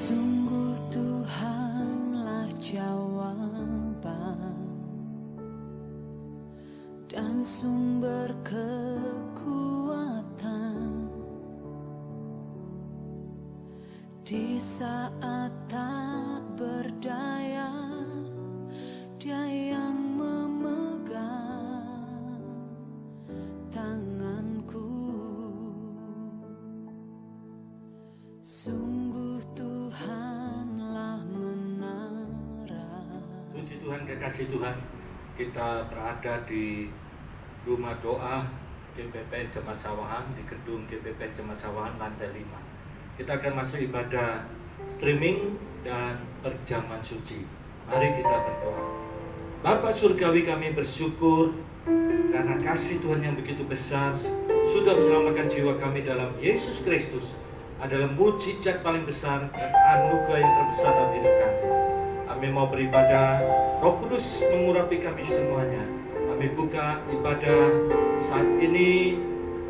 Sungguh Tuhanlah jawaban dan sumber kekuatan di saat tak berdaya. Dia yang memegang tanganku. Sungguh Tuhanlah menara. Puji Tuhan, kekasih Tuhan, kita berada di rumah doa GPP Jemaat Sawahan, di gedung GPP Jemaat Sawahan lantai 5. Kita akan masuk ibadah streaming dan perjamuan suci. Mari kita berdoa. Bapa surgawi, kami bersyukur karena kasih Tuhan yang begitu besar sudah menyelamatkan jiwa kami dalam Yesus Kristus. Adalah mujizat paling besar dan anugerah yang terbesar dalam hidup kami. Kami mau beribadah, Roh Kudus mengurapi kami semuanya. Kami buka ibadah saat ini,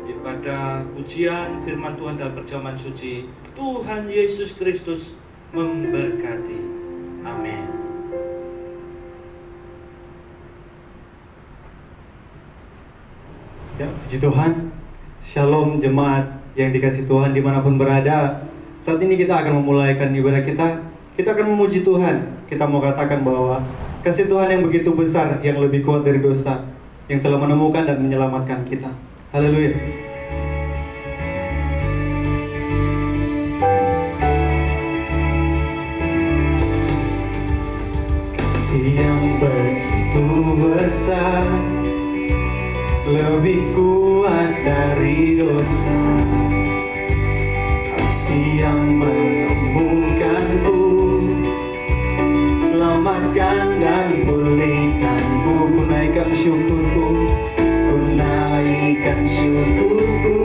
ibadah pujian firman Tuhan dan perjamuan suci. Tuhan Yesus Kristus memberkati. Amin. Ya, puji Tuhan. Shalom jemaat yang dikasih Tuhan dimanapun berada. Saat ini kita akan memulaikan ibadah kita. Kita akan memuji Tuhan. Kita mau katakan bahwa kasih Tuhan yang begitu besar, yang lebih kuat dari dosa, yang telah menemukan dan menyelamatkan kita. Haleluya. Kasih yang begitu besar, lebih kuat dari dosa. Kasih yang menemukanku, selamatkan dan pulihkanku. Ku naikkan syukurku, ku naikkan syukurku.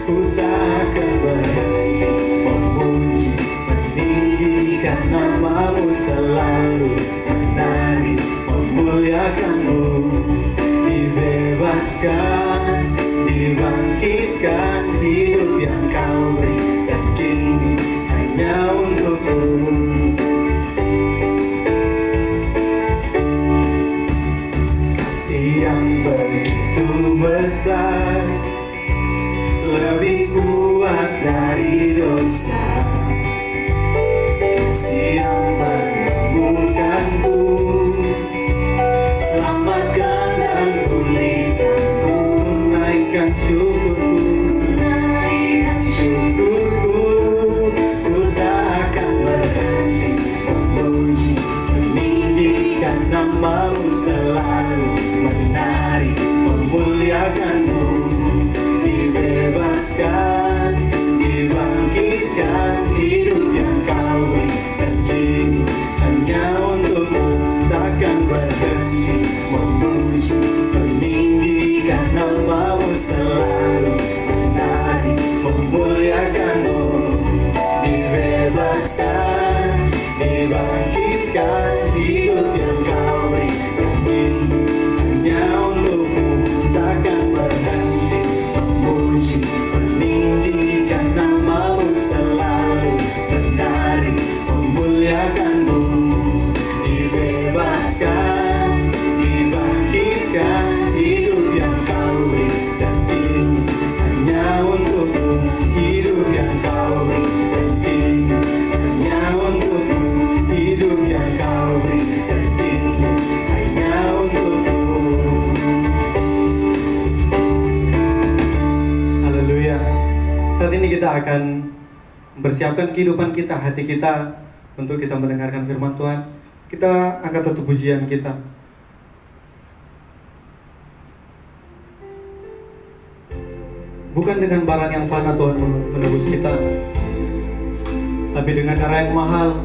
Ku tak akan berhenti memuji, meninggikan namamu, selalu menari, memuliakanmu. Dibebaskan, dibangkitkan, hidup yang kau berikan kini hanya untukku. Kasih yang begitu besar, lebih kuat dari dosa. Kasih yang menemukanku, selamatkan dan pulihkanku. Naikkan syukurku, naikkan syukurku. Ku tak akan berhenti memuji, meninggikan namamu, selalu menari, memuliakanmu. Dibebaskan, dibangkitkan, hidup yang kau berikan kini hanya untukmu. Takkan berhenti memuji, meninggikan namamu, selalu menari, memuliakanmu. Dibebaskan, dibangkitkan, hidup yang kau berikan kini hanya untukmu. Takkan berhenti memuji, meninggikan namamu, selalu menari, memuliakanmu. Dibebaskan, dibangkitkan, hidup yang kau berikan kini hanya untukmu. Hidup yang kau berikan kini hanya untukmu. Hidup yang kau berikan kini hanya untukmu. Haleluya. Saat ini kita akan mempersiapkan kehidupan kita, hati kita, untuk kita mendengarkan firman Tuhan. Kita angkat satu pujian kita. Bukan dengan barang yang fana Tuhan menebus kita, tapi dengan darah yang mahal.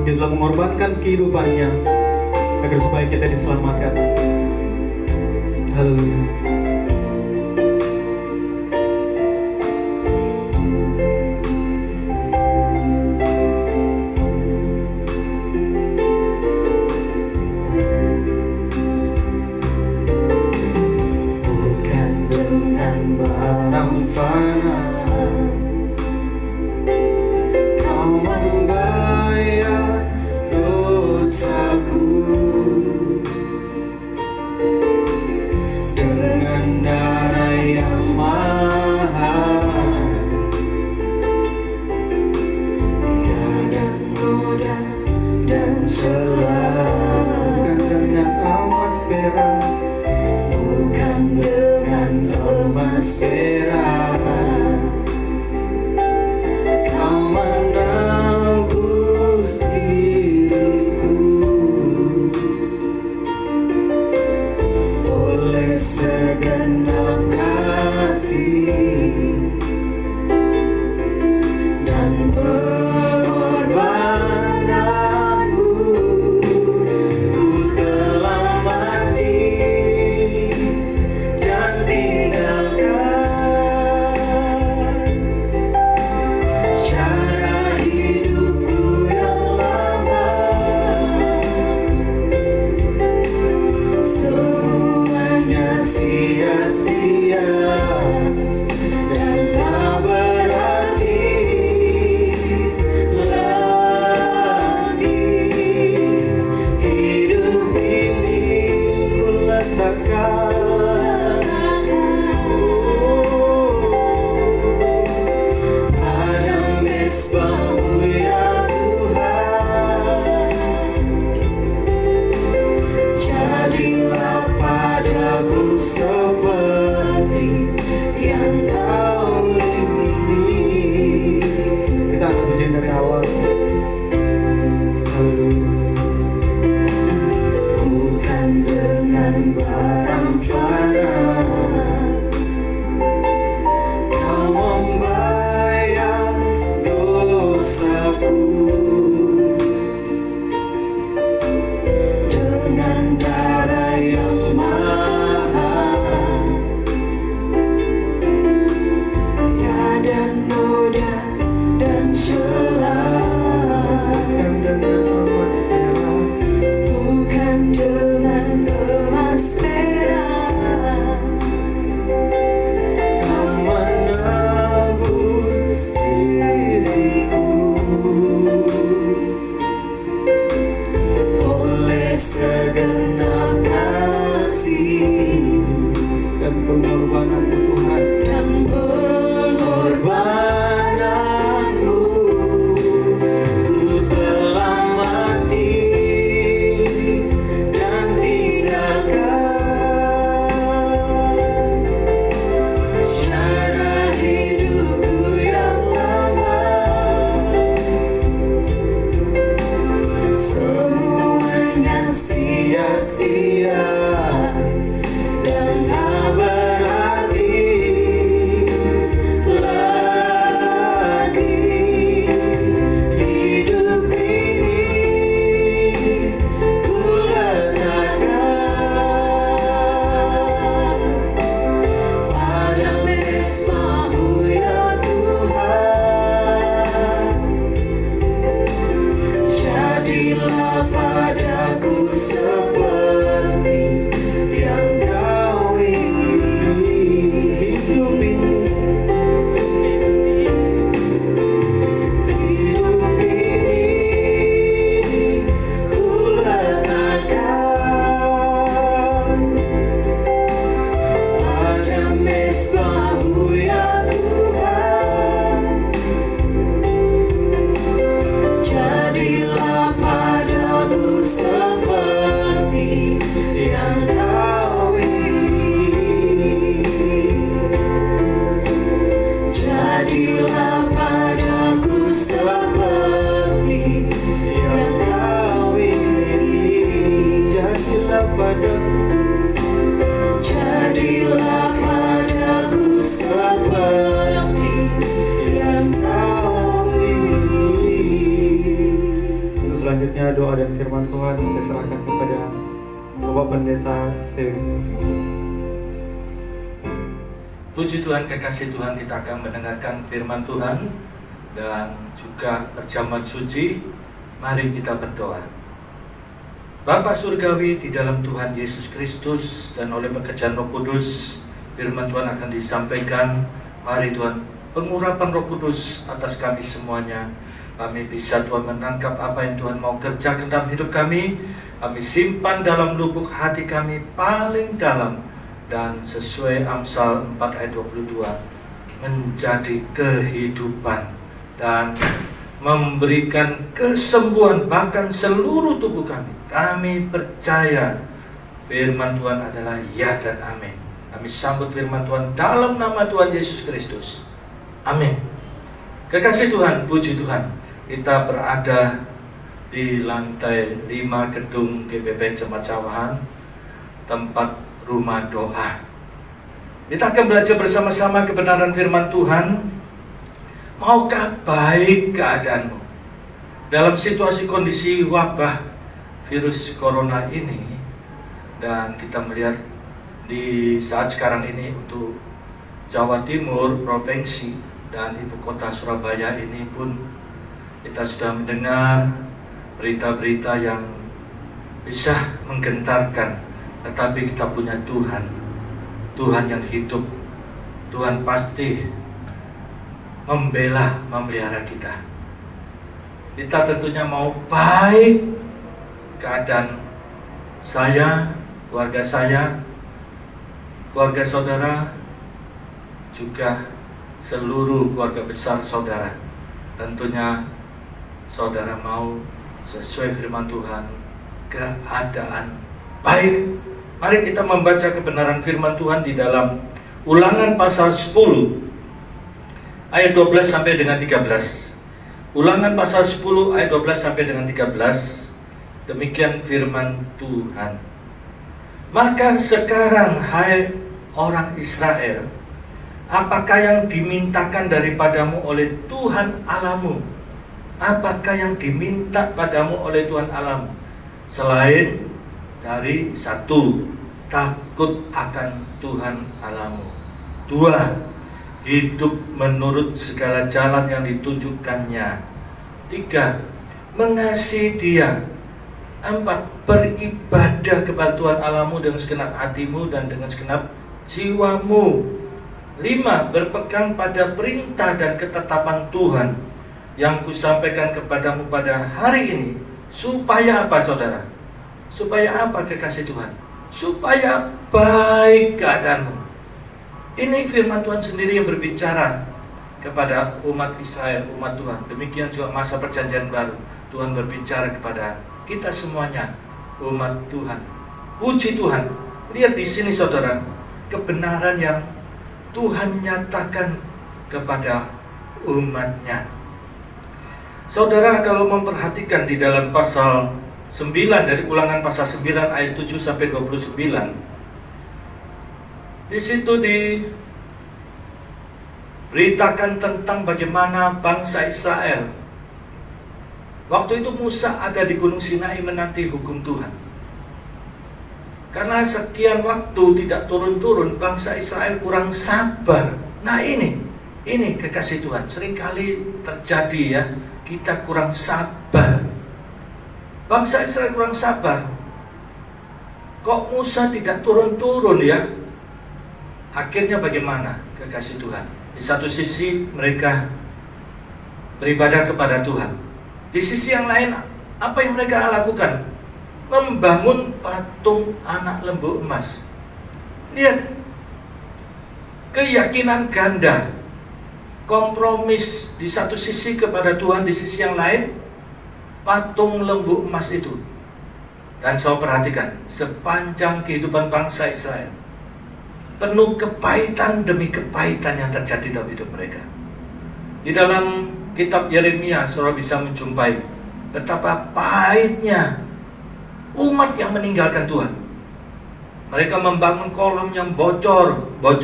Dia telah mengorbankan kehidupannya agar supaya kita diselamatkan. Haleluya. barang fana, pujiin dari awal. Bukan dengan barang fana Kau membayar dosaku, dengan darah yang mahal, tiada noda dan celah. Bukan dengan emas perak Kau menebus diriku, oleh segenap kasih Dan pengorbananmu Tuhan, dan pengorbananmu, ku telah mati dan tinggalkan cara hidupku yang lama. Semuanya sia-sia dan tak berarti lagi. Hidup ini ku letakkan pada mezbah-Mu ya Tuhan. Jadilah padaku seperti yang Kau ingini. Hidup ini ku letakkan pada mezbah-Mu ya Tuhan. Jadilah padaku seperti yang Kau ingini. Jadilah padaku seperti yang Kau ingini. jadilah padaku, Jadilah padaku seperti yang Kau ingini. Untuk selanjutnya doa dan firman Tuhan kita serahkan kepada Bapak Pendeta Sewi. Puji Tuhan, kekasih Tuhan, kita akan mendengarkan firman Tuhan dan juga perjamuan suci. Mari kita berdoa. Bapa Surgawi, di dalam Tuhan Yesus Kristus dan oleh pekerjaan Roh Kudus, firman Tuhan akan disampaikan. Mari Tuhan, pengurapan Roh Kudus atas kami semuanya. Kami bisa Tuhan menangkap apa yang Tuhan mau kerjakan dalam hidup kami. Kami simpan dalam lubuk hati kami paling dalam, dan sesuai Amsal 4 ayat 22 menjadi kehidupan dan memberikan kesembuhan bahkan seluruh tubuh kami. Kami percaya firman Tuhan adalah ya dan amin. Kami sambut firman Tuhan dalam nama Tuhan Yesus Kristus. Amin. Kekasih Tuhan, puji Tuhan, kita berada di lantai 5 gedung GPP Jemaat Sawahan, tempat rumah doa. Kita akan belajar bersama-sama kebenaran firman Tuhan. Maukah baik keadaanmu dalam situasi kondisi wabah virus corona ini? Dan kita melihat di saat sekarang ini untuk Jawa Timur, provinsi, dan ibu kota Surabaya ini pun kita sudah mendengar berita-berita yang bisa menggentarkan. Tetapi kita punya Tuhan, Tuhan yang hidup. Tuhan pasti membela, memelihara kita. Kita tentunya mau baik keadaan saya, keluarga saudara, juga seluruh keluarga besar saudara. Tentunya saudara mau sesuai firman Tuhan, keadaan baik. Mari kita membaca kebenaran firman Tuhan di dalam Ulangan pasal 10 ayat 12 sampai dengan 13. Ulangan pasal 10 ayat 12 sampai dengan 13. Demikian firman Tuhan. Maka sekarang hai orang Israel, apakah yang dimintakan daripadamu oleh Tuhan Allahmu? Apakah yang diminta padamu oleh Tuhan Allahmu? Selain dari 1, takut akan Tuhan Allahmu. 2, hidup menurut segala jalan yang ditunjukkannya. 3, mengasihi Dia. 4, beribadah kepada Tuhan Allahmu dengan segenap hatimu dan dengan segenap jiwamu. 5, berpegang pada perintah dan ketetapan Tuhan yang kusampaikan kepadamu pada hari ini. Supaya apa, saudara? Supaya apa, kekasih Tuhan? Supaya baik keadaanmu. Ini firman Tuhan sendiri yang berbicara kepada umat Israel, umat Tuhan. Demikian juga masa perjanjian baru. Tuhan berbicara kepada kita semuanya, umat Tuhan. Puji Tuhan. Lihat di sini, saudara, kebenaran yang Tuhan nyatakan kepada umatnya. Saudara, kalau memperhatikan di dalam pasal 9 dari Ulangan pasal 9 ayat 7 sampai 29. Di situ diberitakan tentang bagaimana bangsa Israel. Waktu itu Musa ada di Gunung Sinai menanti hukum Tuhan. Karena sekian waktu tidak turun-turun, bangsa Israel kurang sabar. Nah ini kekasih Tuhan. Seringkali terjadi ya, kita kurang sabar. Bangsa Israel kurang sabar. Kok Musa tidak turun-turun ya? Akhirnya bagaimana, kekasih Tuhan? Di satu sisi mereka beribadah kepada Tuhan. Di sisi yang lain, apa yang mereka lakukan? Membangun patung anak lembu emas. Lihat, keyakinan ganda, kompromis di satu sisi kepada Tuhan, di sisi yang lain, patung lembu emas itu. Dan saya perhatikan, sepanjang kehidupan bangsa Israel, penuh kepahitan demi kepahitan yang terjadi dalam hidup mereka. Di dalam kitab Yeremia, saudara bisa menjumpai betapa pahitnya umat yang meninggalkan Tuhan. Mereka membangun kolam yang bocor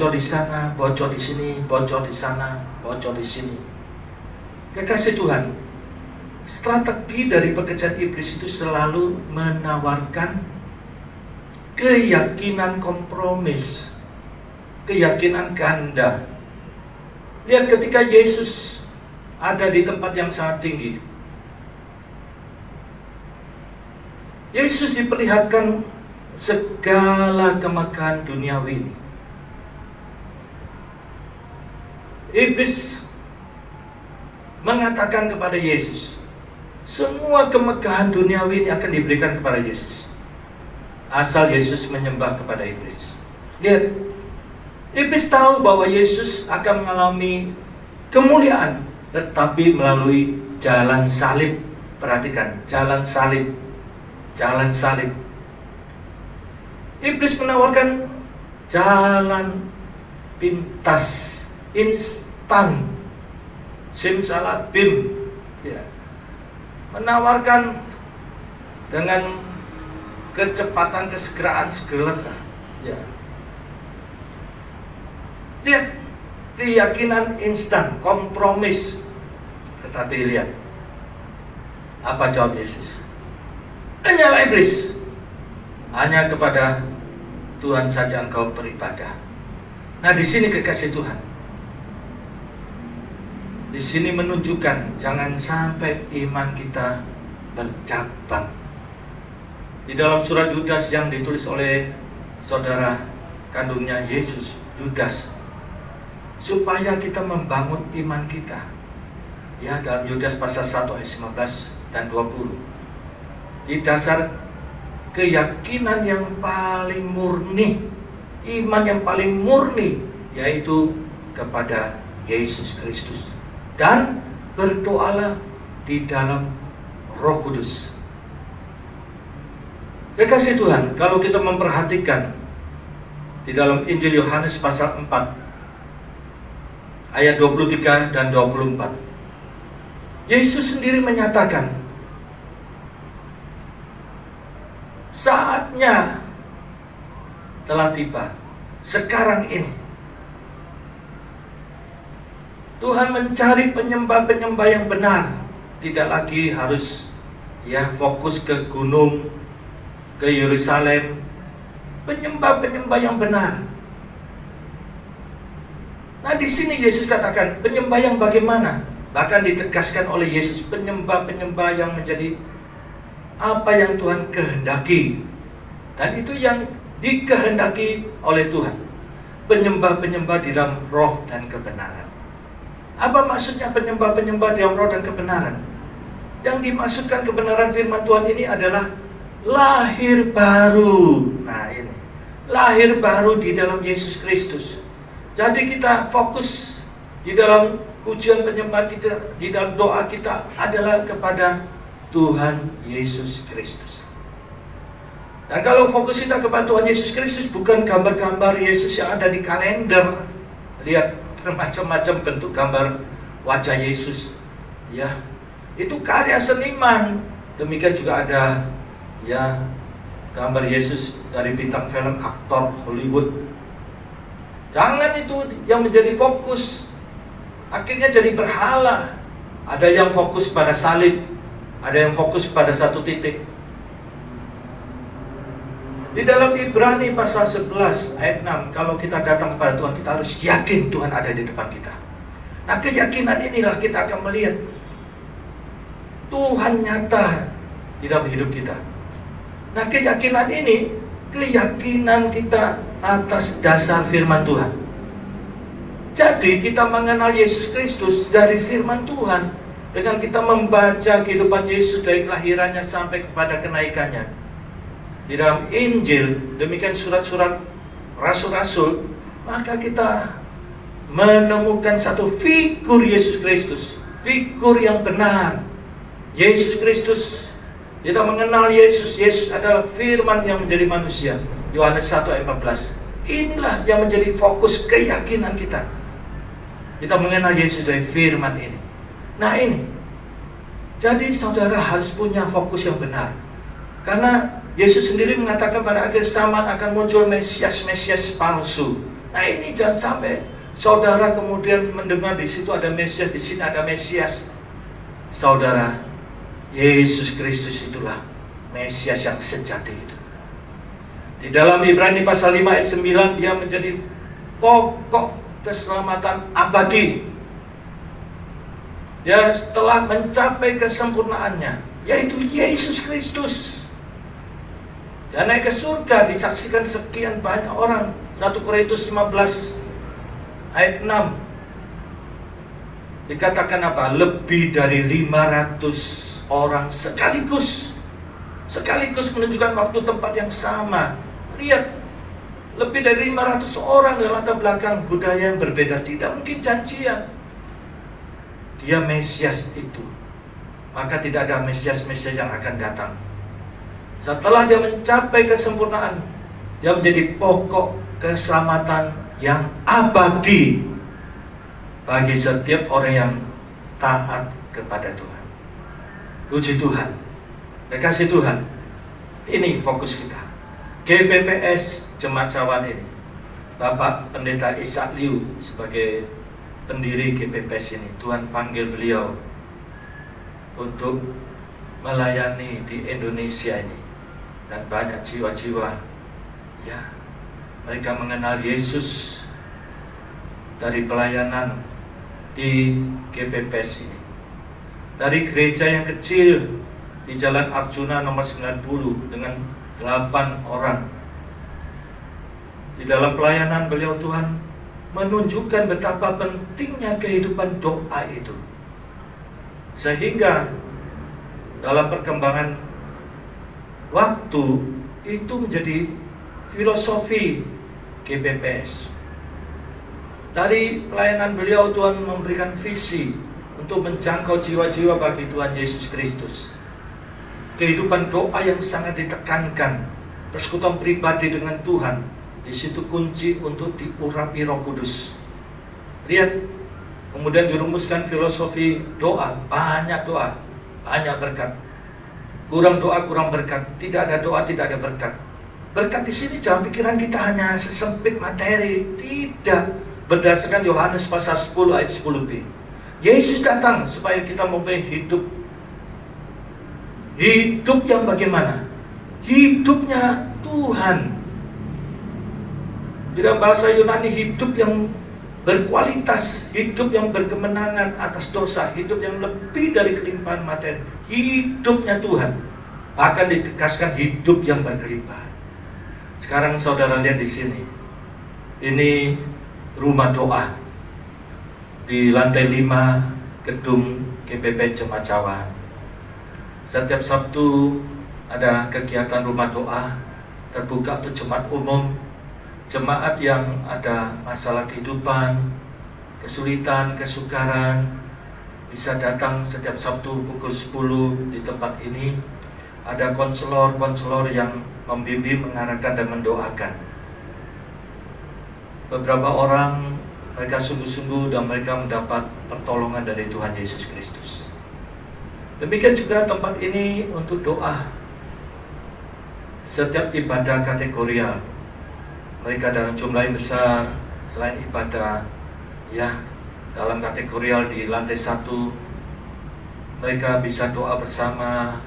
di sana, bocor di sini, bocor di sana, bocor di sini. Kekasih Tuhan, strategi dari pekerjaan iblis itu selalu menawarkan keyakinan kompromis, keyakinan ganda. Lihat ketika Yesus ada di tempat yang sangat tinggi, Yesus diperlihatkan segala kemegahan duniawi ini. Iblis mengatakan kepada Yesus, semua kemegahan duniawi ini akan diberikan kepada Yesus, asal Yesus menyembah kepada iblis. Lihat, iblis tahu bahwa Yesus akan mengalami kemuliaan, tetapi melalui jalan salib. Perhatikan, jalan salib. Jalan salib. Iblis menawarkan jalan pintas, instan, simsalabim, ya. Menawarkan dengan kecepatan, kesegeraan, segera, ya. Lihat, keyakinan instan, kompromis. Tetapi lihat, apa jawab Yesus? Hanyalah iblis, hanya kepada Tuhan saja engkau beribadah. Nah, di sini kekasih Tuhan, di sini menunjukkan jangan sampai iman kita bercabang. Di dalam surat Yudas yang ditulis oleh saudara kandungnya Yesus, Yudas, supaya kita membangun iman kita. Ya, dalam Yudas pasal 1 ayat 19 dan 20. Di dasar keyakinan yang paling murni, iman yang paling murni, yaitu kepada Yesus Kristus. Dan berdoalah di dalam Roh Kudus. Kekasih Tuhan, kalau kita memperhatikan di dalam Injil Yohanes pasal 4 ayat 23 dan 24, Yesus sendiri menyatakan, saatnya telah tiba. Sekarang ini Tuhan mencari penyembah-penyembah yang benar. Tidak lagi harus fokus ke gunung, ke Yerusalem. Penyembah-penyembah yang benar. Nah, di sini Yesus katakan, penyembah yang bagaimana? Bahkan ditegaskan oleh Yesus, penyembah-penyembah yang menjadi apa yang Tuhan kehendaki. Dan itu yang dikehendaki oleh Tuhan. Penyembah-penyembah di dalam roh dan kebenaran. Apa maksudnya penyembah-penyembah di dalam roh dan kebenaran? Yang dimaksudkan kebenaran firman Tuhan ini adalah lahir baru. Nah, ini lahir baru di dalam Yesus Kristus. Jadi kita fokus di dalam pujian penyembahan kita, di dalam doa kita adalah kepada Tuhan Yesus Kristus. Dan kalau fokus kita kepada Tuhan Yesus Kristus, bukan gambar-gambar Yesus yang ada di kalender. Lihat bermacam-macam bentuk gambar wajah Yesus. Ya, itu karya seniman. Demikian juga ada gambar Yesus dari bintang film, aktor Hollywood. Jangan itu yang menjadi fokus. Akhirnya jadi berhala. Ada yang fokus pada salib, ada yang fokus pada satu titik. Di dalam Ibrani pasal 11 ayat 6, kalau kita datang kepada Tuhan, kita harus yakin Tuhan ada di depan kita. Nah, keyakinan inilah kita akan melihat Tuhan nyata di dalam hidup kita. Nah, keyakinan ini, keyakinan kita atas dasar firman Tuhan. Jadi kita mengenal Yesus Kristus dari firman Tuhan. Dengan kita membaca kehidupan Yesus dari kelahirannya sampai kepada kenaikannya di dalam Injil, demikian surat-surat rasul-rasul, maka kita menemukan satu figur Yesus Kristus, figur yang benar. Yesus Kristus, kita mengenal Yesus. Yesus adalah firman yang menjadi manusia. Yohanes 1 ayat 14. Inilah yang menjadi fokus keyakinan kita. Kita mengenal Yesus dari firman ini. Nah, ini. Jadi saudara harus punya fokus yang benar. Karena Yesus sendiri mengatakan pada akhir zaman akan muncul Mesias-Mesias palsu. Nah, ini jangan sampai saudara kemudian mendengar di situ ada Mesias, di sini ada Mesias. Saudara, Yesus Kristus itulah Mesias yang sejati itu. Di dalam Ibrani pasal 5 ayat 9, dia menjadi pokok keselamatan abadi. Dia telah mencapai kesempurnaannya, yaitu Yesus Kristus. Dia naik ke surga, disaksikan sekian banyak orang. 1 Korintus 15 ayat 6 dikatakan apa? Lebih dari 500 orang sekaligus menunjukkan waktu tempat yang sama. Lihat, lebih dari 500 orang dengan latar belakang budaya yang berbeda. Tidak mungkin janjian. Dia Mesias itu. Maka tidak ada Mesias-Mesias yang akan datang. Setelah dia mencapai kesempurnaan, dia menjadi pokok keselamatan yang abadi bagi setiap orang yang taat kepada Tuhan. Puji Tuhan. Kasih Tuhan. Ini fokus kita. GPPS Jemaat Sawahan ini, Bapak Pendeta Ishak Liu sebagai pendiri GPPS ini, Tuhan panggil beliau untuk melayani di Indonesia ini. Dan banyak jiwa-jiwa, mereka mengenal Yesus dari pelayanan di GPPS ini. Dari gereja yang kecil di Jalan Arjuna nomor 90 dengan 8 orang. Di dalam pelayanan beliau, Tuhan menunjukkan betapa pentingnya kehidupan doa itu. Sehingga dalam perkembangan waktu itu menjadi filosofi GPPS. Dari pelayanan beliau, Tuhan memberikan visi untuk menjangkau jiwa-jiwa bagi Tuhan Yesus Kristus. Kehidupan doa yang sangat ditekankan, persekutuan pribadi dengan Tuhan, di situ kunci untuk diurapi Roh Kudus. Lihat, Kemudian dirumuskan filosofi doa, banyak doa, banyak berkat. Kurang doa, kurang berkat. Tidak ada doa, tidak ada berkat. Berkat di sini jangan pikiran kita hanya sesempit materi. Tidak. Berdasarkan Yohanes pasal 10 ayat 10b. Yesus datang supaya kita mempunyai hidup. Hidup yang bagaimana? Hidupnya Tuhan. Di dalam bahasa Yunani, hidup yang berkualitas, hidup yang berkemenangan atas dosa, hidup yang lebih dari kelimpahan materi, hidupnya Tuhan. Bahkan ditegaskan hidup yang berkelimpahan. Sekarang saudara lihat di sini, ini rumah doa di lantai 5 gedung GPP Jemaat Sawahan. Setiap Sabtu ada kegiatan rumah doa terbuka untuk jemaat umum. Jemaat yang ada masalah kehidupan, kesulitan, kesukaran bisa datang setiap Sabtu pukul 10 di tempat ini. Ada konselor-konselor yang membimbing, mengarahkan dan mendoakan. Beberapa orang mereka sungguh-sungguh dan mereka mendapat pertolongan dari Tuhan Yesus Kristus. Demikian juga tempat ini untuk doa. Setiap ibadah kategorial, mereka dalam jumlah yang besar, selain ibadah ya dalam kategorial di lantai 1, mereka bisa doa bersama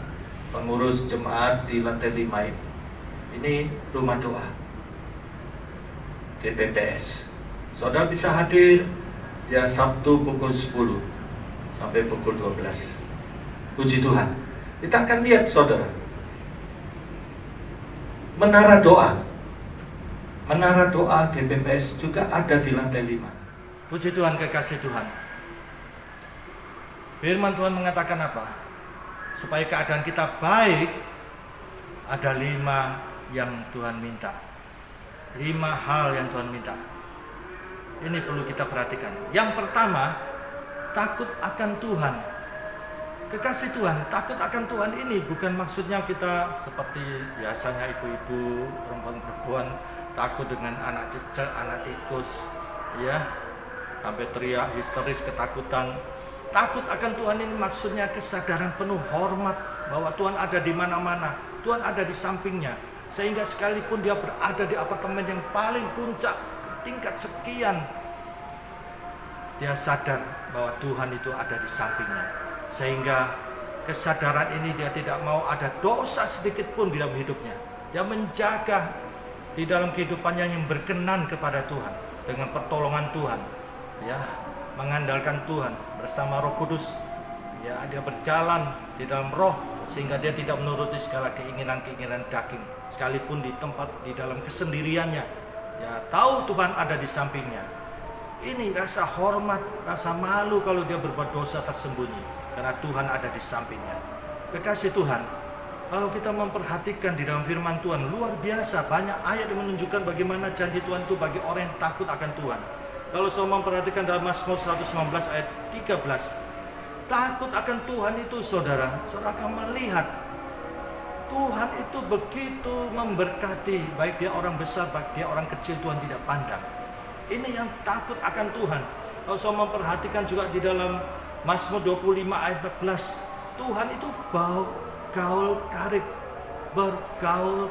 pengurus jemaat di lantai 5 ini. Ini rumah doa GPPS. Saudara bisa hadir ya Sabtu pukul 10 sampai pukul 12. Puji Tuhan. Kita akan lihat saudara, menara doa. Menara doa GPPS juga ada di lantai 5. Puji Tuhan, kekasih Tuhan. Firman Tuhan mengatakan apa? Supaya keadaan kita baik, ada 5 yang Tuhan minta. 5 hal yang Tuhan minta. Ini perlu kita perhatikan. Yang pertama, takut akan Tuhan. Kekasih Tuhan, takut akan Tuhan ini bukan maksudnya kita seperti biasanya ibu-ibu, perempuan-perempuan takut dengan anak cecek, anak tikus, ya, sampai teriak histeris ketakutan. Takut akan Tuhan ini maksudnya kesadaran penuh hormat bahwa Tuhan ada di mana-mana, Tuhan ada di sampingnya, sehingga sekalipun dia berada di apartemen yang paling puncak, tingkat sekian, dia sadar bahwa Tuhan itu ada di sampingnya. Sehingga kesadaran ini dia tidak mau ada dosa sedikit pun di dalam hidupnya. Dia menjaga di dalam kehidupannya yang berkenan kepada Tuhan dengan pertolongan Tuhan, ya, mengandalkan Tuhan bersama Roh Kudus, ya, dia berjalan di dalam Roh sehingga dia tidak menuruti segala keinginan-keinginan daging, sekalipun di tempat di dalam kesendiriannya, ya, tahu Tuhan ada di sampingnya. Ini rasa hormat, rasa malu kalau dia berbuat dosa tersembunyi karena Tuhan ada di sampingnya. Kekasih Tuhan, kalau kita memperhatikan di dalam firman Tuhan, luar biasa banyak ayat yang menunjukkan bagaimana janji Tuhan itu bagi orang yang takut akan Tuhan. Kalau saya memperhatikan dalam Mazmur 119 ayat 13, takut akan Tuhan itu saudara akan melihat Tuhan itu begitu memberkati, baik dia orang besar, baik dia orang kecil, Tuhan tidak pandang. Ini yang takut akan Tuhan. Kalau saya memperhatikan juga di dalam Mazmur 25 ayat 14, Tuhan itu bergaul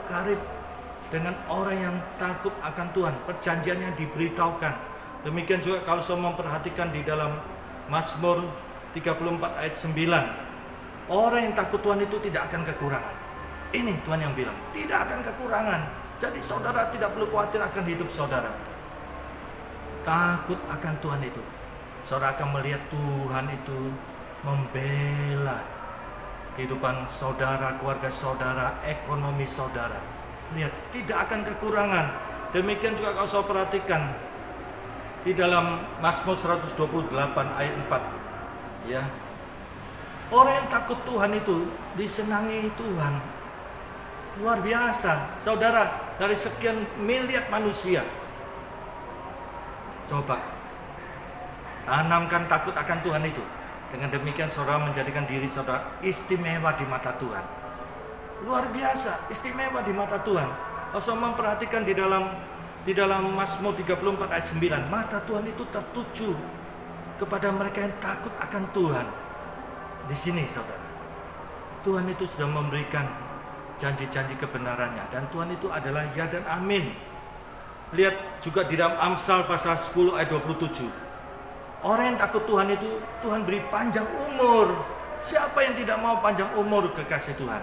karib dengan orang yang takut akan Tuhan. Perjanjiannya diberitahukan. Demikian juga kalau saya memperhatikan di dalam Mazmur 34 ayat 9, orang yang takut Tuhan itu tidak akan kekurangan. Ini Tuhan yang bilang, tidak akan kekurangan. Jadi saudara tidak perlu khawatir akan hidup saudara. Takut akan Tuhan itu, saudara akan melihat Tuhan itu membela kehidupan saudara, keluarga saudara, ekonomi saudara. Lihat, tidak akan kekurangan. Demikian juga kalau saya perhatikan di dalam Mazmur 128 ayat 4, ya, orang yang takut Tuhan itu disenangi Tuhan. Luar biasa, saudara, dari sekian miliar manusia. Coba tanamkan takut akan Tuhan itu. Dengan demikian saudara menjadikan diri saudara istimewa di mata Tuhan. Luar biasa, istimewa di mata Tuhan. Kalau saya memperhatikan di dalam Mazmur 34 ayat 9, mata Tuhan itu tertuju kepada mereka yang takut akan Tuhan. Di sini saudara, Tuhan itu sudah memberikan janji-janji kebenarannya, dan Tuhan itu adalah ya dan amin. Lihat juga di dalam Amsal pasal 10 ayat 27. Orang yang takut Tuhan itu Tuhan beri panjang umur. Siapa yang tidak mau panjang umur, kekasih Tuhan?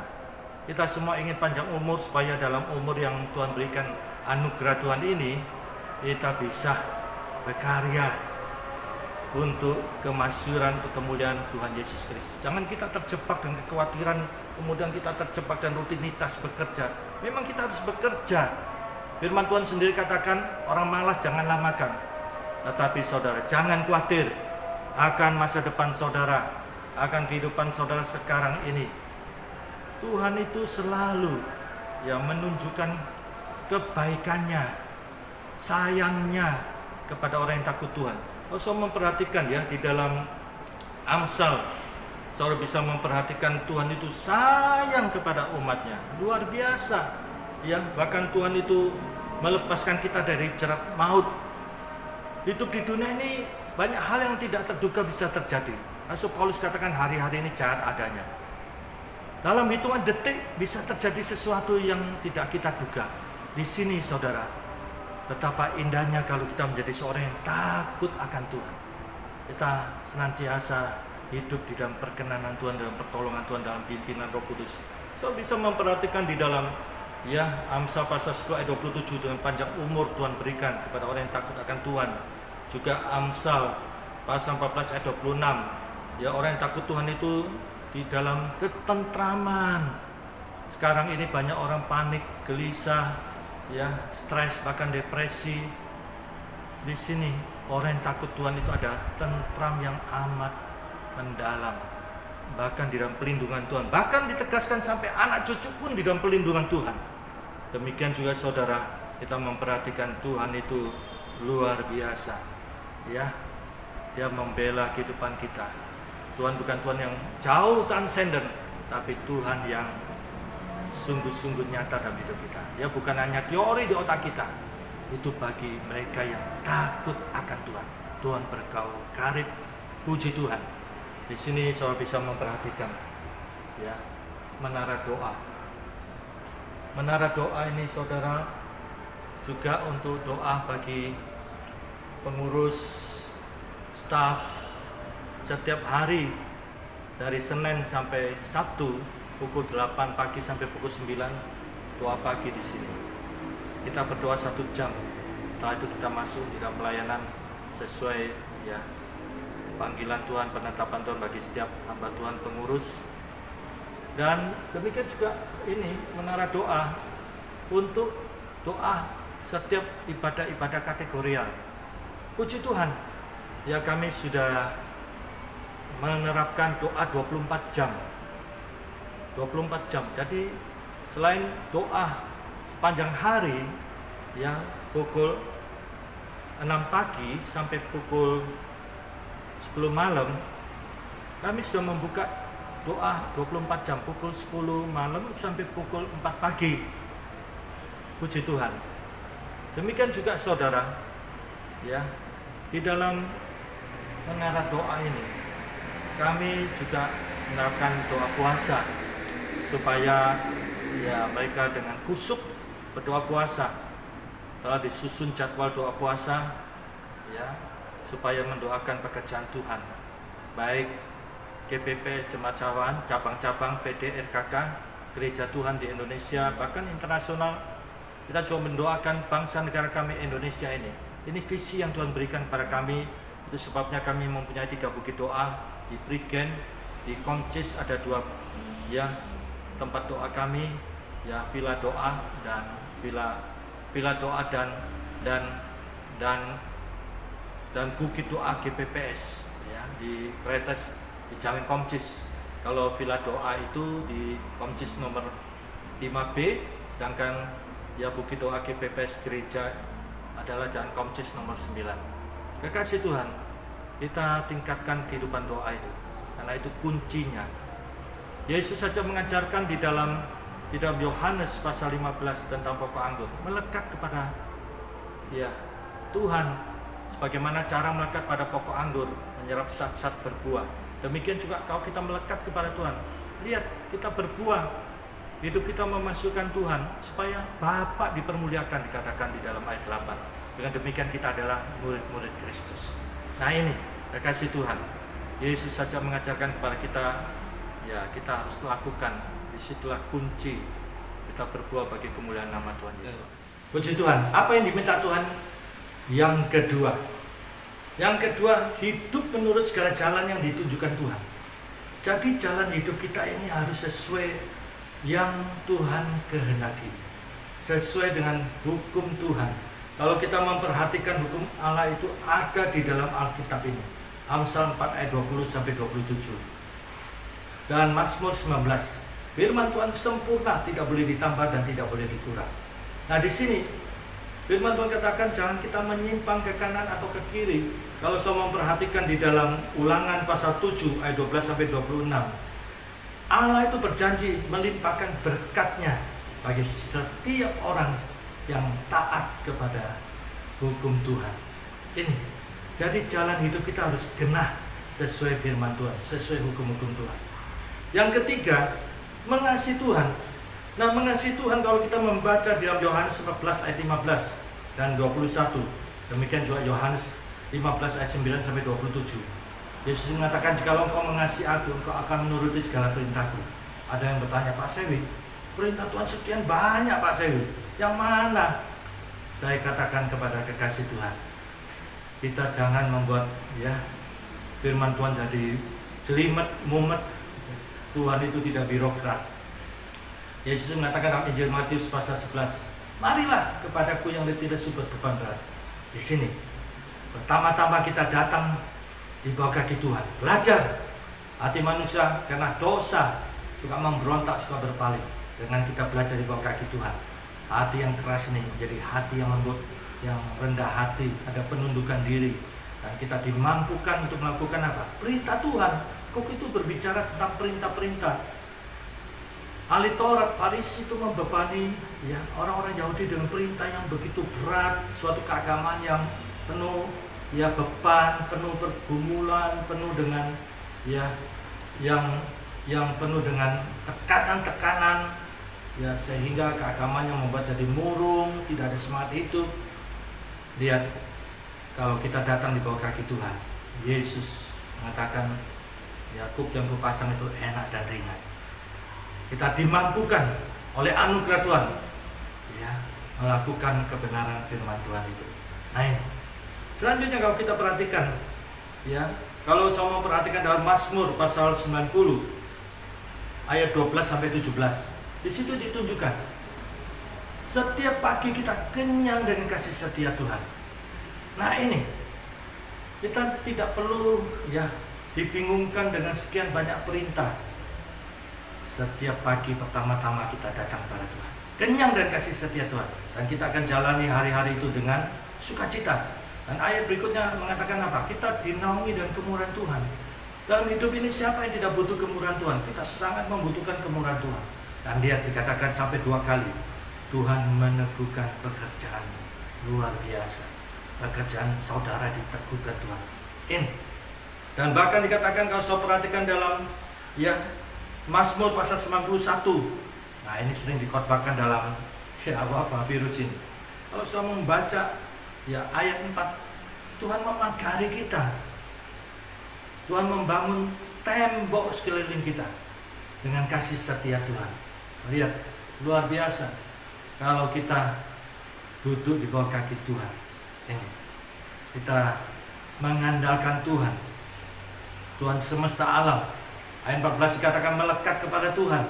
Kita semua ingin panjang umur supaya dalam umur yang Tuhan berikan, anugerah Tuhan ini, kita bisa berkarya untuk kemasyhuran, untuk kemuliaan Tuhan Yesus Kristus. Jangan kita terjebak dengan kekhawatiran, kemudian kita terjebak dan rutinitas bekerja. Memang kita harus bekerja. Firman Tuhan sendiri katakan, orang malas janganlah makan. Tetapi saudara, jangan khawatir akan masa depan saudara, akan kehidupan saudara sekarang ini. Tuhan itu selalu yang menunjukkan kebaikannya, sayangnya kepada orang yang takut Tuhan. Kalau saudara memperhatikan ya, di dalam Amsal, saudara bisa memperhatikan Tuhan itu sayang kepada umatnya, luar biasa. Ya, bahkan Tuhan itu melepaskan kita dari jerat maut. Hidup di dunia ini banyak hal yang tidak terduga bisa terjadi. Rasul Paulus katakan hari-hari ini jahat adanya. Dalam hitungan detik bisa terjadi sesuatu yang tidak kita duga. Di sini saudara, betapa indahnya kalau kita menjadi seorang yang takut akan Tuhan. Kita senantiasa hidup di dalam perkenanan Tuhan, dalam pertolongan Tuhan, dalam pimpinan Roh Kudus. So bisa memperhatikan di dalam ya Amsal pasal 10 ayat 27, dengan panjang umur Tuhan berikan kepada orang yang takut akan Tuhan. Juga Amsal pasal 14 ayat 26, ya orang yang takut Tuhan itu di dalam ketentraman. Sekarang ini banyak orang panik, gelisah, ya, stres, bahkan depresi. Di sini orang yang takut Tuhan itu ada tentram yang amat mendalam, bahkan di dalam pelindungan Tuhan. Bahkan ditegaskan sampai anak cucu pun di dalam pelindungan Tuhan. Demikian juga saudara, kita memperhatikan Tuhan itu luar biasa. Ya, Dia membela kehidupan kita. Tuhan bukan Tuhan yang jauh transenden, tapi Tuhan yang sungguh-sungguh nyata dalam hidup kita. Dia bukan hanya teori di otak kita. Itu bagi mereka yang takut akan Tuhan. Tuhan bergaul karib, puji Tuhan. Di sini saudara bisa memperhatikan ya, menara doa. Menara doa ini saudara juga untuk doa bagi pengurus, staf setiap hari dari Senin sampai Sabtu pukul 8 pagi sampai pukul 9 doa pagi di sini. Kita berdoa 1 jam. Setelah itu kita masuk di dalam pelayanan sesuai ya panggilan Tuhan, penetapan Tuhan bagi setiap hamba Tuhan pengurus. Dan demikian juga ini menara doa untuk doa setiap ibadah-ibadah kategorial. Puji Tuhan, ya kami sudah menerapkan doa 24 jam. 24 jam. Jadi selain doa sepanjang hari ya pukul 6 pagi sampai pukul 10 malam, kami sudah membuka doa 24 jam pukul 10 malam sampai pukul 4 pagi. Puji Tuhan. Demikian juga saudara, ya, di dalam menara doa ini kami juga menerapkan doa puasa supaya ya mereka dengan kusuk berdoa puasa. Telah disusun jadwal doa puasa ya supaya mendoakan pekerjaan Tuhan, baik GPP Jemaat Sawahan, cabang-cabang PDRKK, Gereja Tuhan di Indonesia, bahkan internasional. Kita juga mendoakan bangsa negara kami Indonesia ini. Ini visi yang Tuhan berikan kepada kami. Itu sebabnya kami mempunyai 3 bukit doa di Prigen, di Komcis ada 2 ya tempat doa kami, ya villa doa dan villa doa dan bukit doa GPPS ya di Kretes di Jalan Komcis. Kalau villa doa itu di Komcis nomor 5B, sedangkan ya bukit doa GPPS gereja adalah Jalan Komcis nomor 9. Kekasih Tuhan, kita tingkatkan kehidupan doa itu, karena itu kuncinya. Yesus saja mengajarkan di dalam Yohanes pasal 15 tentang pokok anggur, melekat kepada ya Tuhan, sebagaimana cara melekat pada pokok anggur, menyerap zat-zat berbuah. Demikian juga kalau kita melekat kepada Tuhan, lihat kita berbuah, hidup kita memasukkan Tuhan, supaya Bapa dipermuliakan, dikatakan di dalam ayat 8. Dengan demikian kita adalah murid-murid Kristus. Nah ini, kasih Tuhan. Yesus saja mengajarkan kepada kita, ya kita harus lakukan. Disitulah kunci kita berbuah bagi kemuliaan nama Tuhan Yesus. Puji Tuhan. Apa yang diminta Tuhan? Yang kedua, hidup menurut segala jalan yang ditunjukkan Tuhan. Jadi jalan hidup kita ini harus sesuai yang Tuhan kehendaki, sesuai dengan hukum Tuhan. Kalau kita memperhatikan hukum Allah itu ada di dalam Alkitab ini. Amsal 4 ayat 20 sampai 27. Dan Mazmur 19. Firman Tuhan sempurna, tidak boleh ditambah dan tidak boleh dikurang. Nah, di sini firman Tuhan katakan jangan kita menyimpang ke kanan atau ke kiri. Kalau saya memperhatikan di dalam Ulangan pasal 7 ayat 12 sampai 26. Allah itu berjanji melimpahkan berkat-Nya bagi setiap orang yang taat kepada hukum Tuhan. Ini. Jadi jalan hidup kita harus genah sesuai firman Tuhan, sesuai hukum-hukum Tuhan. Yang ketiga, mengasihi Tuhan. Nah, mengasihi Tuhan kalau kita membaca di dalam Yohanes 14 ayat 15 dan 21. Demikian juga Yohanes 15 ayat 9 sampai 27. Yesus mengatakan, jikalau engkau mengasihi aku, engkau akan menuruti segala perintahku. Ada yang bertanya, Pak Sewi, perintah Tuhan sekian banyak Pak Sewi, yang mana? Saya katakan kepada kekasih Tuhan, kita jangan membuat firman Tuhan jadi jelimet, mumet. Tuhan itu tidak birokrat. Yesus mengatakan dalam Injil Matius pasal 11, marilah kepadaku yang letih lesu berbeban berat. Di sini pertama-tama kita datang di bawah kaki Tuhan, belajar. Hati manusia karena dosa suka memberontak, suka berpaling. Dengan kita belajar di bawah kaki Tuhan, hati yang keras ini menjadi hati yang lembut, yang rendah hati, ada penundukan diri, dan kita dimampukan untuk melakukan apa? Perintah Tuhan. Kok itu berbicara tentang perintah-perintah. Ahli Taurat, Farisi itu membebani orang-orang Yahudi dengan perintah yang begitu berat, suatu keagamaan yang penuh beban, penuh pergumulan, penuh dengan yang penuh dengan tekanan-tekanan, sehingga keagamaan yang membuat jadi murung, tidak ada semangat itu. Lihat, kalau kita datang di bawah kaki Tuhan, Yesus mengatakan, Yakub yang kupasang itu enak dan ringan. Kita dimampukan oleh anugerah Tuhan melakukan kebenaran firman Tuhan itu. Nah ini. Selanjutnya kalau kita perhatikan, kalau saya mau perhatikan dalam Mazmur pasal 90 ayat 12 sampai 17, di situ ditunjukkan setiap pagi kita kenyang dengan kasih setia Tuhan. Nah ini, kita tidak perlu dibingungkan dengan sekian banyak perintah. Setiap pagi pertama-tama kita datang pada Tuhan, kenyang dan kasih setia Tuhan, dan kita akan jalani hari-hari itu dengan sukacita. Dan ayat berikutnya mengatakan apa? Kita dinaungi dengan kemurahan Tuhan. Dalam hidup ini siapa yang tidak butuh kemurahan Tuhan? Kita sangat membutuhkan kemurahan Tuhan. Dan dia dikatakan sampai 2 kali, Tuhan meneguhkan pekerjaan luar biasa. Pekerjaan saudara diteguhkan Tuhan. Ini. Dan bahkan dikatakan kalau saya perhatikan dalam Mazmur pasal 91. Nah, ini sering dikhotbahkan dalam virus ini. Kalau saya membaca ayat 4, Tuhan memagari kita. Tuhan membangun tembok sekeliling kita dengan kasih setia Tuhan. Lihat, luar biasa. Kalau kita duduk di bawah kaki Tuhan, ini kita mengandalkan Tuhan. Tuhan semesta alam. Ayat 14 dikatakan melekat kepada Tuhan.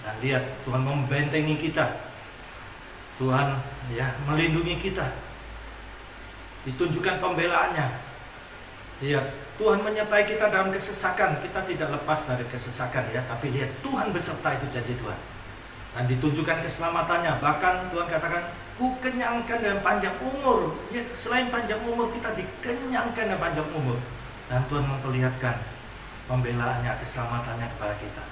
Dan lihat, Tuhan membentengi kita. Tuhan melindungi kita. Ditunjukkan pembelaannya. Lihat, Tuhan menyertai kita dalam kesesakan. Kita tidak lepas dari kesesakan tapi lihat, Tuhan beserta, itu janji Tuhan. Dan ditunjukkan keselamatannya. Bahkan Tuhan katakan, ku kenyangkan dengan panjang umur. Selain panjang umur, kita dikenyangkan dengan panjang umur. Dan Tuhan memperlihatkan pembelaannya, keselamatannya kepada kita.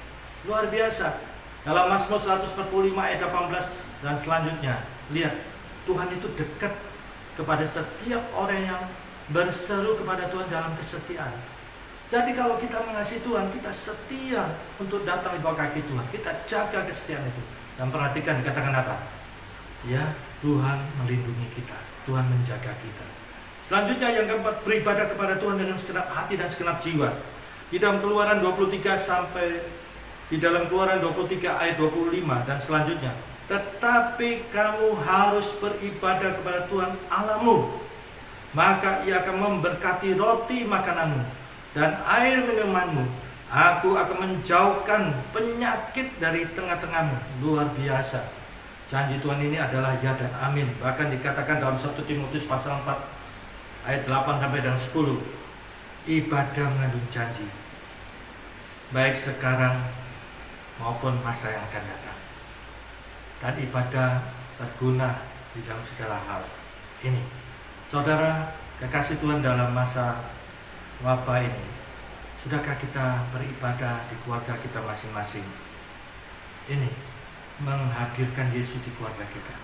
Luar biasa. Dalam Mazmur 145 ayat 18 dan selanjutnya, lihat, Tuhan itu dekat kepada setiap orang yang berseru kepada Tuhan dalam kesetiaan. Jadi kalau kita mengasihi Tuhan, kita setia untuk datang di bawah kaki Tuhan. Kita jaga kesetiaan itu. Dan perhatikan dikatakan apa? Ya, Tuhan melindungi kita, Tuhan menjaga kita. Selanjutnya yang keempat, beribadah kepada Tuhan dengan segenap hati dan segenap jiwa. Di dalam Keluaran 23 sampai di dalam Keluaran 23 ayat 25 dan selanjutnya. Tetapi kamu harus beribadah kepada Tuhan Allahmu, maka Ia akan memberkati roti makananmu dan air minumanmu. Aku akan menjauhkan penyakit dari tengah-tengahmu. Luar biasa. Janji Tuhan ini adalah ya dan amin. Bahkan dikatakan dalam 1 Timotius pasal 4 ayat 8 sampai dan 10. Ibadah mengandung janji, baik sekarang maupun masa yang akan datang. Dan ibadah berguna di dalam segala hal. Ini, saudara kekasih Tuhan, dalam masa wabah ini, sudahkah kita beribadah di keluarga kita masing-masing? Ini, menghadirkan Yesus di keluarga kita.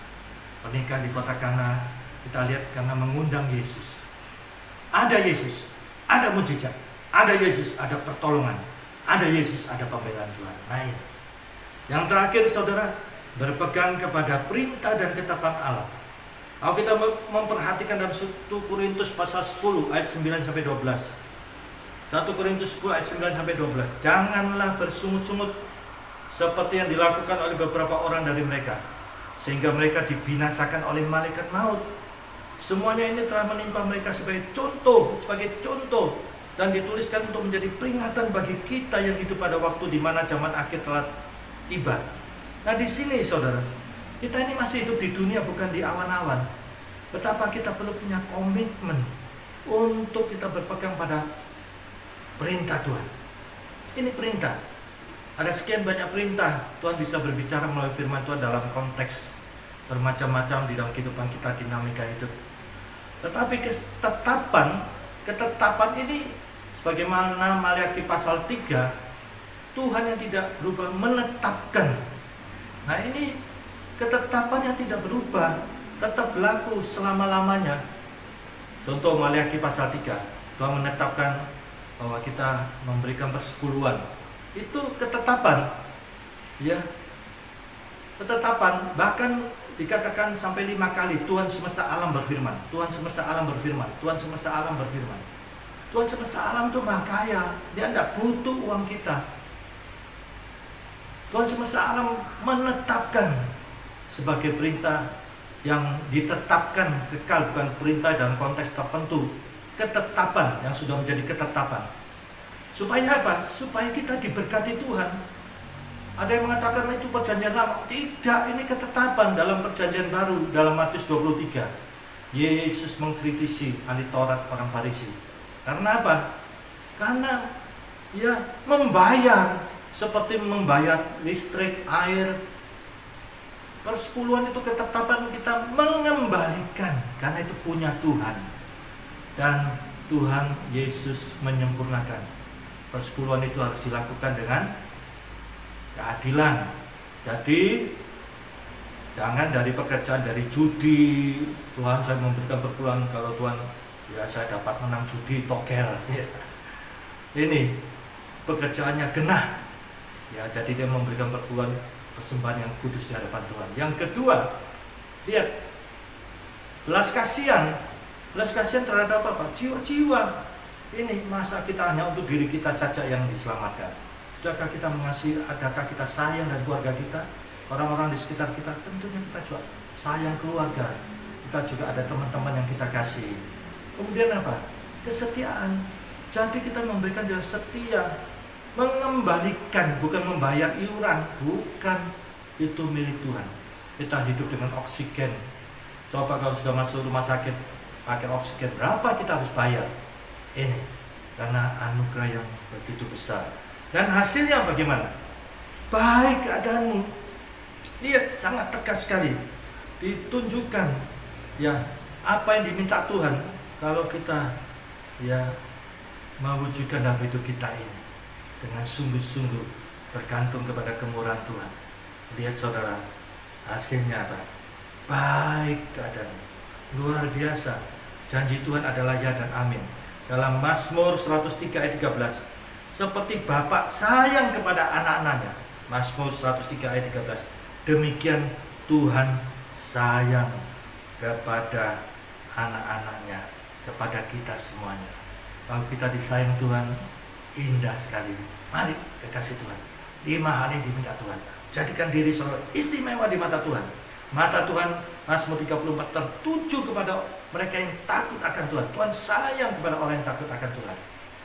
Pernikahan di kota Kana, kita lihat karena mengundang Yesus. Ada Yesus, ada mujizat. Ada Yesus, ada pertolongan. Ada Yesus, ada pembelaan Tuhan. Nah ini. Yang terakhir, saudara, berpegang kepada perintah dan ketetapan Allah. Kalau kita memperhatikan dalam 1 Korintus pasal 10 ayat 9 sampai 12. 1 Korintus 10 ayat 9 sampai 12. Janganlah bersungut-sungut seperti yang dilakukan oleh beberapa orang dari mereka, sehingga mereka dibinasakan oleh malaikat maut. Semuanya ini telah menimpa mereka sebagai contoh, dan dituliskan untuk menjadi peringatan bagi kita yang hidup pada waktu di mana zaman akhir telah tiba. Nah di sini saudara, kita ini masih hidup di dunia, bukan di awan-awan. Betapa kita perlu punya komitmen untuk kita berpegang pada perintah Tuhan. Ini perintah. Ada sekian banyak perintah. Tuhan bisa berbicara melalui firman Tuhan dalam konteks bermacam-macam di dalam kehidupan kita, dinamika hidup. Tetapi ketetapan ini, sebagaimana Maliaki pasal 3, Tuhan yang tidak berubah menetapkan. Nah ini ketetapan yang tidak berubah, tetap berlaku selama-lamanya. Contoh Maliaki pasal 3, Tuhan menetapkan bahwa kita memberikan persepuluhan. Itu ketetapan, ya, ketetapan. Bahkan dikatakan sampai 5 kali Tuhan semesta alam berfirman. Tuhan semesta alam berfirman. Tuhan semesta alam berfirman. Tuhan semesta alam itu maha kaya. Dia tidak butuh uang kita. Tuhan semesta alam menetapkan sebagai perintah yang ditetapkan kekal, bukan perintah dalam konteks tertentu. Ketetapan yang sudah menjadi ketetapan. Supaya apa? Supaya kita diberkati Tuhan. Ada yang mengatakan itu perjanjian lama. Tidak, ini ketetapan dalam perjanjian baru. Dalam Matius 23, Yesus mengkritisi ahli Taurat, orang Farisi. Karena apa? Karena ya membayar, seperti membayar listrik, air. Persepuluhan itu ketetapan kita mengembalikan, karena itu punya Tuhan. Dan Tuhan Yesus menyempurnakan. Persepuluhan itu harus dilakukan dengan keadilan. Jadi jangan dari pekerjaan, dari judi. Tuhan, saya memberikan perpuluhan kalau Tuhan ya saya dapat menang judi, tokel. Ini pekerjaannya genah. Ya, jadi dia memberikan perpuluhan persembahan yang kudus di hadapan Tuhan. Yang kedua, lihat, belas kasihan. Belas kasihan terhadap apa? Jiwa-jiwa. Ini masa kita hanya untuk diri kita saja yang diselamatkan. Sudahkah kita mengasihi, adakah kita sayang dan keluarga kita? Orang-orang di sekitar kita, tentunya kita juga sayang keluarga. Kita juga ada teman-teman yang kita kasih. Kemudian apa? Kesetiaan. Jadi kita memberikan dia setia. Mengembalikan, bukan membayar iuran. Bukan, itu milik Tuhan. Kita hidup dengan oksigen. Coba kalau sudah masuk rumah sakit pakai oksigen, berapa kita harus bayar? Ini, karena anugerah yang begitu besar. Dan hasilnya bagaimana? Baik keadaanmu. Lihat, sangat tegas sekali ditunjukkan ya apa yang diminta Tuhan kalau kita ya mewujudkan dalam hidup kita ini dengan sungguh-sungguh bergantung kepada kemurahan Tuhan. Lihat saudara, hasilnya apa? Baik keadaan, luar biasa. Janji Tuhan adalah ya dan amin. dalam Mazmur 103 ayat 13. Seperti Bapa sayang kepada anak-anaknya. Mazmur 103 ayat 13. Demikian Tuhan sayang kepada anak-anaknya, kepada kita semuanya. Kalau kita disayang Tuhan, indah sekali. Mari kekasih Tuhan, 5 hal ini diminta Tuhan. Jadikan diri saudara istimewa di mata Tuhan. Mata Tuhan, Mazmur 34, tertuju kepada mereka yang takut akan Tuhan. Tuhan sayang kepada orang yang takut akan Tuhan.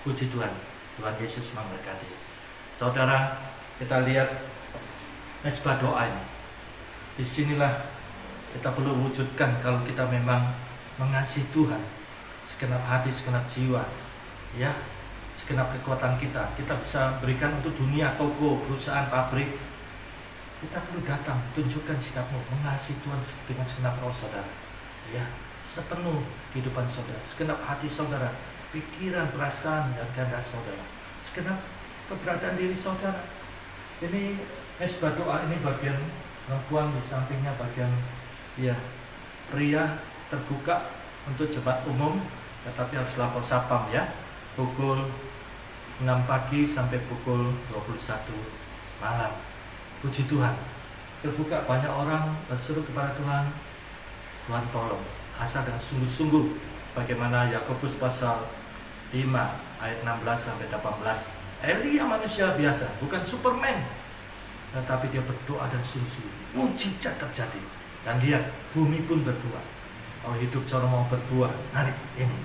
Puji Tuhan, Tuhan Yesus memberkati. Saudara, kita lihat mesbah doa ini. Disinilah kita perlu wujudkan kalau kita memang mengasihi Tuhan segenap hati, segenap jiwa, ya, segenap kekuatan kita. Kita bisa berikan untuk dunia, toko, perusahaan, pabrik. Kita perlu datang, tunjukkan sikapmu, mengasihi Tuhan dengan segenap roh saudara, ya, sepenuh kehidupan saudara, segenap hati saudara, pikiran, perasaan, dan kehendak saudara, segenap keberadaan diri saudara. Ini mesbah doa ini bagian perempuan, di sampingnya bagian, ya, pria terbuka untuk jemaat umum, tetapi harus lapor sapam, ya, pukul 6 pagi sampai pukul 21 malam. Puji Tuhan, terbuka, banyak orang berseru kepada Tuhan. Tuhan tolong, asa dengan sungguh-sungguh, bagaimana Yakobus pasal 5 ayat 16 sampai 18. Elia manusia biasa, bukan Superman, tetapi dia berdoa dan sungguh-sungguh. Mujizat terjadi, dan lihat, bumi pun berbuah. Kalau hidup seorang mau berbuah, mari ini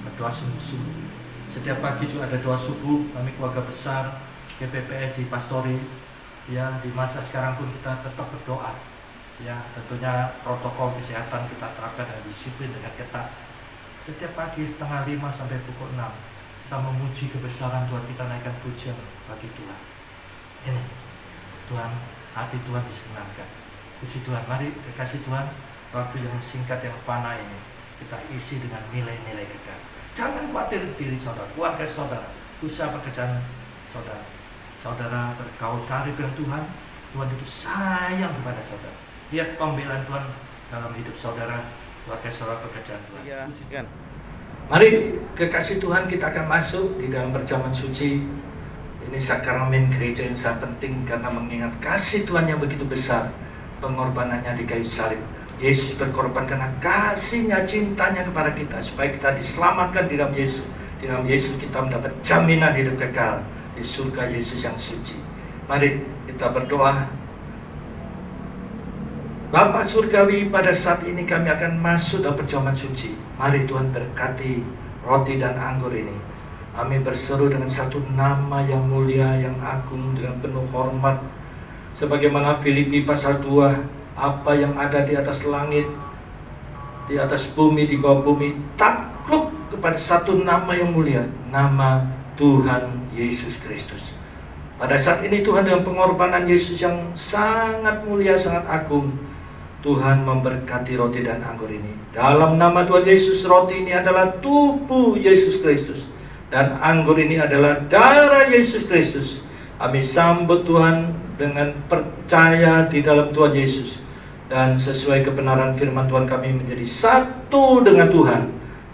berdoa sungguh-sungguh. Setiap pagi juga ada doa subuh. Kami keluarga besar GPPS di Pastori, ya, di masa sekarang pun kita tetap berdoa, ya, tentunya protokol kesehatan kita terapkan dengan disiplin, dengan ketat. Setiap pagi setengah 5 sampai pukul 6 kita memuji kebesaran Tuhan, kita naikkan pujian bagi Tuhan. Ini Tuhan, hati Tuhan disenangkan. Puji Tuhan, mari kekasih Tuhan, waktu yang singkat yang fana ini kita isi dengan nilai-nilai kekal. Jangan khawatir diri saudara, keluarga saudara, usaha pekerjaan saudara. Saudara bergaul karib dengan Tuhan, Tuhan itu sayang kepada saudara. Lihat pembelaan Tuhan dalam hidup saudara, keluarga saudara, pekerjaan Tuhan. Ya, kan. Mari kekasih Tuhan, kita akan masuk di dalam perjamuan suci. Ini sakramen gereja yang sangat penting karena mengingat kasih Tuhan yang begitu besar, pengorbanannya di kayu salib. Yesus berkorban karena kasihnya, cintanya kepada kita, supaya kita diselamatkan di dalam Yesus. Di dalam Yesus kita mendapat jaminan hidup kekal di surga Yesus yang suci. Mari kita berdoa. Bapa Surgawi, pada saat ini kami akan masuk dalam perjamuan suci. Mari Tuhan berkati roti dan anggur ini. Kami berseru dengan satu nama yang mulia, yang agung, dengan penuh hormat. Sebagaimana Filipi pasal 2, apa yang ada di atas langit, di atas bumi, di bawah bumi, takluk kepada satu nama yang mulia, nama Tuhan Yesus Kristus. Pada saat ini Tuhan, dengan pengorbanan Yesus yang sangat mulia, sangat agung, Tuhan memberkati roti dan anggur ini. Dalam nama Tuhan Yesus, roti ini adalah tubuh Yesus Kristus, dan anggur ini adalah darah Yesus Kristus. Kami sambut Tuhan dengan percaya di dalam Tuhan Yesus, dan sesuai kebenaran firman Tuhan kami menjadi satu dengan Tuhan.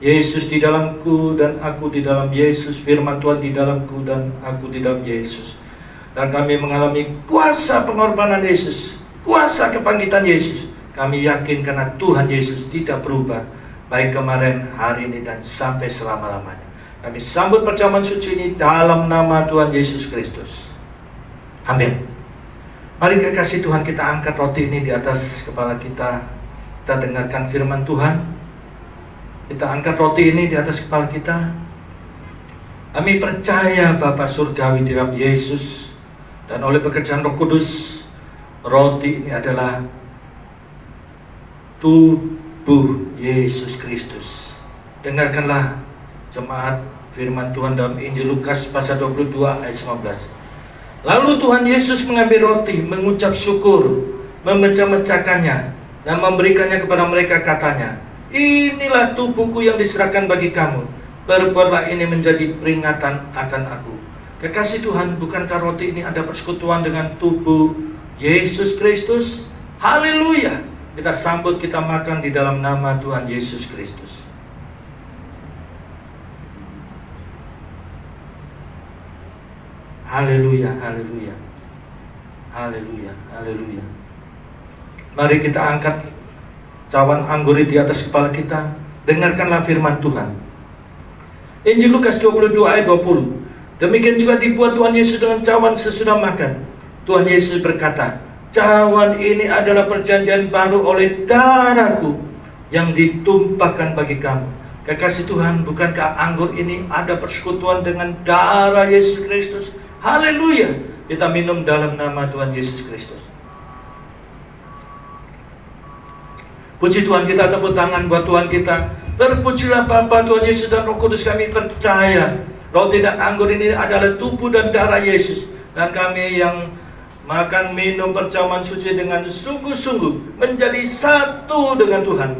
Yesus di dalamku dan aku di dalam Yesus, firman Tuhan di dalamku dan aku di dalam Yesus. Dan kami mengalami kuasa pengorbanan Yesus, kuasa kebangkitan Yesus. Kami yakin karena Tuhan Yesus tidak berubah, baik kemarin, hari ini, dan sampai selama-lamanya. Kami sambut perjamuan suci ini dalam nama Tuhan Yesus Kristus. Amin. Mari kekasih Tuhan, kita angkat roti ini di atas kepala kita. Kita dengarkan firman Tuhan. Kita angkat roti ini di atas kepala kita. Kami percaya Bapa Surgawi di dalam Yesus, dan oleh pekerjaan Roh Kudus, roti ini adalah tubuh Yesus Kristus. Dengarkanlah jemaat firman Tuhan dalam Injil Lukas pasal 22 ayat 19. Lalu Tuhan Yesus mengambil roti, mengucap syukur, memecah-mecahkannya, dan memberikannya kepada mereka, katanya, inilah tubuhku yang diserahkan bagi kamu. Perbuatlah ini menjadi peringatan akan aku. Kekasih Tuhan, bukankah roti ini ada persekutuan dengan tubuh Yesus Kristus? Haleluya. Kita sambut, kita makan di dalam nama Tuhan Yesus Kristus. Haleluya, haleluya. Haleluya, haleluya. Mari kita angkat cawan anggur di atas kepala kita. Dengarkanlah firman Tuhan. Injil Lukas 22 ayat 20. Demikian juga dibuat Tuhan Yesus dengan cawan sesudah makan. Tuhan Yesus berkata, cawan ini adalah perjanjian baru oleh darahku yang ditumpahkan bagi kamu. Kekasih Tuhan, bukankah anggur ini ada persekutuan dengan darah Yesus Kristus? Haleluya. Kita minum dalam nama Tuhan Yesus Kristus. Puji Tuhan, kita tepuk tangan buat Tuhan kita. Terpujilah Bapa, Tuhan Yesus dan Roh Kudus. Kami percaya roti dan anggur ini adalah tubuh dan darah Yesus. Dan kami yang makan minum perjamuan suci dengan sungguh-sungguh menjadi satu dengan Tuhan.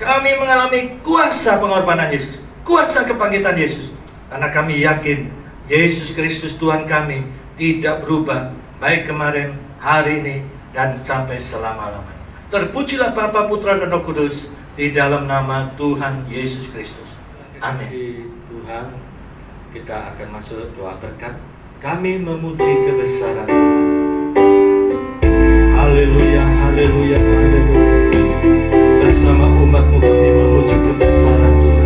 Kami mengalami kuasa pengorbanan Yesus, kuasa kebangkitan Yesus. Karena kami yakin Yesus Kristus Tuhan kami tidak berubah, baik kemarin, hari ini, dan sampai selama-lamanya. Terpujilah Bapa, Putra, dan Roh Kudus di dalam nama Tuhan Yesus Kristus. Amin. Tuhan, kita akan masuk doa berkat. Kami memuji kebesaran Tuhan. Haleluya, haleluya, haleluya. Bersama umat-Mu kami memuji kebesaran Tuhan.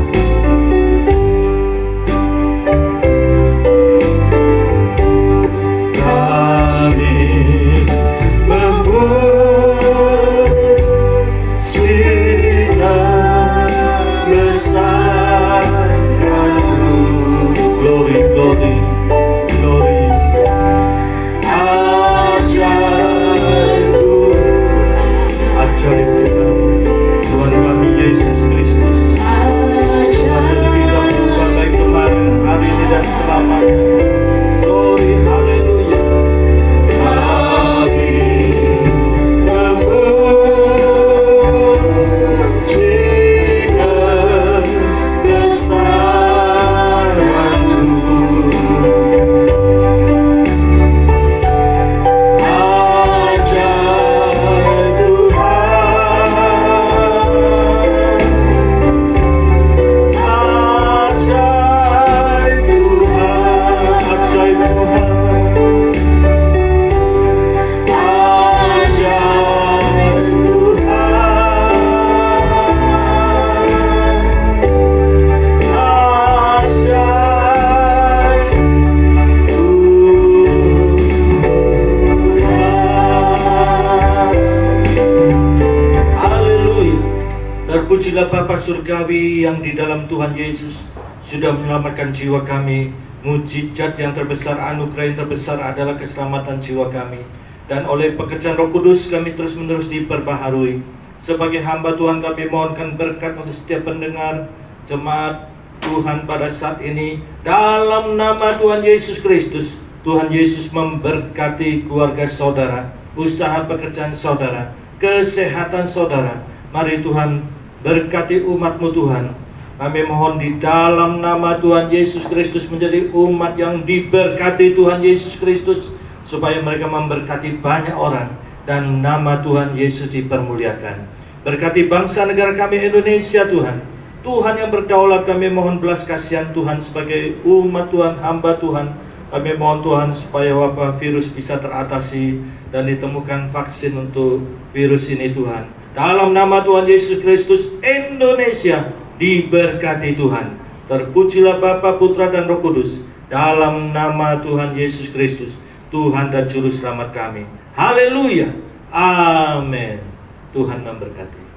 Terpujilah Bapa Surgawi yang di dalam Tuhan Yesus sudah menyelamatkan jiwa kami. Mujizat yang terbesar, anugerah yang terbesar adalah keselamatan jiwa kami. Dan oleh pekerjaan Roh Kudus kami terus-menerus diperbaharui. Sebagai hamba Tuhan kami mohonkan berkat untuk setiap pendengar jemaat Tuhan pada saat ini. Dalam nama Tuhan Yesus Kristus, Tuhan Yesus memberkati keluarga saudara, usaha pekerjaan saudara, kesehatan saudara. Mari Tuhan berkati umat-Mu Tuhan. Kami mohon di dalam nama Tuhan Yesus Kristus menjadi umat yang diberkati Tuhan Yesus Kristus, supaya mereka memberkati banyak orang dan nama Tuhan Yesus dipermuliakan. Berkati bangsa negara kami Indonesia Tuhan. Tuhan yang berdaulat, kami mohon belas kasihan Tuhan sebagai umat Tuhan, hamba Tuhan. Kami mohon Tuhan supaya wabah virus bisa teratasi dan ditemukan vaksin untuk virus ini Tuhan. Dalam nama Tuhan Yesus Kristus, Indonesia diberkati Tuhan. Terpujilah Bapa, Putra, dan Roh Kudus. Dalam nama Tuhan Yesus Kristus, Tuhan dan Juru Selamat kami. Haleluya. Amin. Tuhan memberkati.